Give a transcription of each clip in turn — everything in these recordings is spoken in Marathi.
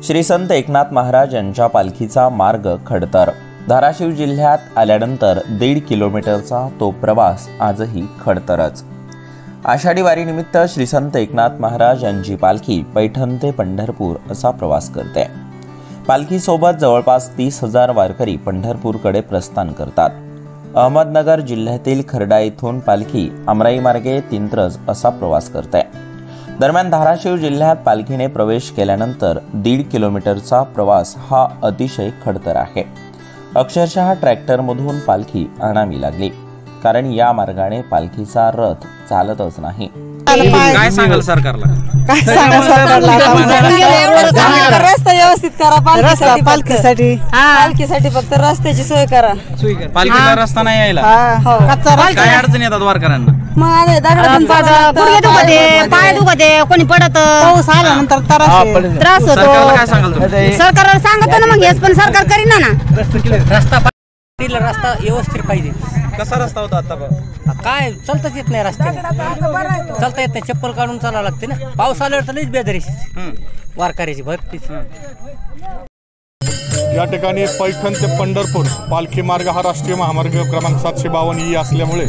श्री संत एकनाथ महाराज यांच्या पालखीचा मार्ग खडतर। धाराशिव जिल्ह्यात आल्यानंतर 1.5 किलोमीटरचा तो प्रवास आजही खडतरच। आषाढी वारीनिमित्त श्री संत एकनाथ महाराज यांची पालखी पैठण ते पंढरपूर असा प्रवास करते। पालखीसोबत जवळपास 30,000 वारकरी पंढरपूरकडे प्रस्थान करतात। अहमदनगर जिल्ह्यातील खर्डा येथून पालखी आमराई मार्गे तिंत्रज असा प्रवास करते। दरम्यान धाराशिव जिल्ह्यात पालखीने प्रवेश केल्यानंतर 1.5 किलोमीटरचा प्रवास हा अतिशय खडतर आहे। अक्षरशः ट्रॅक्टरमधून पालखी आणावी लागली, कारण या मार्गाने पालखीचा रथ चालतच नाही। काय सांगाल सरकारला? रस्ता व्यवस्थित करा, पालखीसाठी फक्त रस्त्याची सोय करा। पालखीला रस्ता नाही यायला काय अडचण येतात वारकऱ्यांना? पाय दुखते, कोणी पडत, पाऊस आल्यानंतर त्रास होतो। काय सांगाल तुम्ही? सरकारला सांगतो ना, मग हेच पण सरकार करीना ना। रस्ता व्यवस्थित पाहिजे। कसा रस्ता होता आता? काय चालताच येत नाही, रस्त्याने चालता येत नाही, चप्पल काढून चालावं लागते ना। पाऊस आल्यावर तर लईच बेदरी वारकऱ्याची भरती। या ठिकाणी पैठण ते पंढरपूर पालखी मार्ग हा राष्ट्रीय महामार्ग क्रमांक 752 असल्यामुळे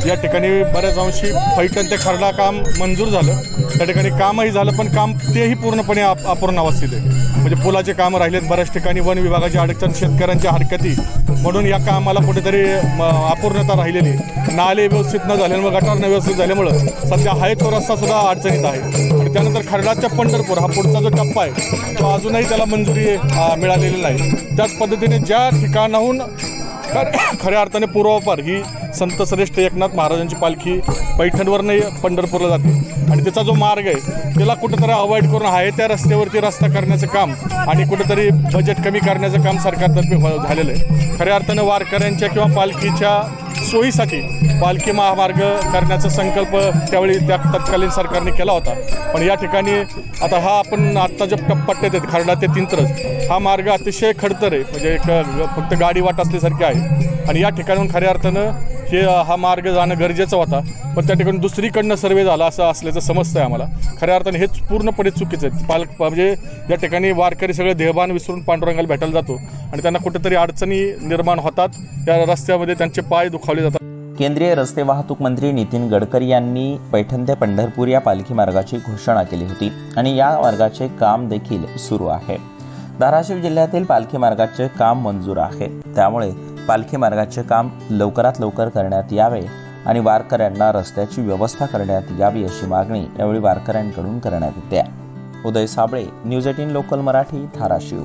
या ठिकाणी बऱ्याच अंशी पैठण ते खर्डा काम मंजूर झालं। त्या ठिकाणी कामही झालं, पण काम तेही पूर्णपणे अपूर्ण अवस्थेत आहे। म्हणजे पुलाचे कामं राहिलेत, बऱ्याच ठिकाणी वन विभागाची अडचण, शेतकऱ्यांच्या हरकती, म्हणून या कामाला कुठेतरी अपूर्णता राहिलेली। नाले व्यवस्थित न झाल्यामुळे, गटार न व्यवस्थित झाल्यामुळं सध्या आहे तो रस्ता सुद्धा अडचणीत आहे। आणि त्यानंतर खर्डा ते पंढरपूर हा पुढचा जो टप्पा आहे तो अजूनही त्याला मंजुरी मिळालेली नाही। त्याच पद्धतीने ज्या ठिकाणाहून खऱ्या अर्थाने पूर्वापार ही संत श्रेष्ठ एकनाथ महाराजांची पालखी पैठणवरनं पंढरपूरला जाते आणि त्याचा जो मार्ग आहे त्याला कुठेतरी अवॉइड करून आहे त्या रस्त्यावरती रस्ता करण्याचं काम आणि कुठेतरी बजेट कमी करण्याचं काम सरकारतर्फे झालेलं आहे। खऱ्या अर्थानं वारकऱ्यांच्या किंवा पालखीच्या सोयीसाठी पालखी महामार्ग करण्याचा संकल्प त्यावेळी त्या तत्कालीन सरकारने केला होता। पण या ठिकाणी आता हा आपण आत्ता जे पट्ट्यात आहेत खर्डा ते तिंत्रज हा मार्ग अतिशय खडतर आहे, म्हणजे एक फक्त गाडी वाट असल्यासारखी आहे। आणि या ठिकाणून खऱ्या अर्थानं हा मार्ग जाणं गरजेचं होता, पण त्या ठिकाणी दुसरीकडनं सर्वे झाला असं असल्याचं समजतं आहे आम्हाला। खऱ्या अर्थाने हेच पूर्णपणे चुकीचं आहे। म्हणजे या ठिकाणी वारकरी सगळे देहभान विसरून पांडुरंगाला भेटायला जातो आणि त्यांना कुठेतरी अडचणी निर्माण होतात, या रस्त्यामध्ये त्यांचे पाय दुखावले जातात। केंद्रीय रस्ते वाहतूक मंत्री नितीन गडकरी यांनी पैठण ते पंढरपूर या पालखी मार्गाची घोषणा केली होती आणि या मार्गाचे काम देखील सुरू आहे। धाराशिव जिल्ह्यातील पालखी मार्गाचे काम मंजूर आहे, त्यामुळे पालखी मार्गाचे काम लवकरात लवकर करण्यात यावे आणि वारकऱ्यांना रस्त्याची व्यवस्था करण्यात यावी अशी मागणी यावेळी वारकऱ्यांकडून करण्यात येते। उदय साबळे, न्यूज 18 लोकल मराठी, धाराशिव।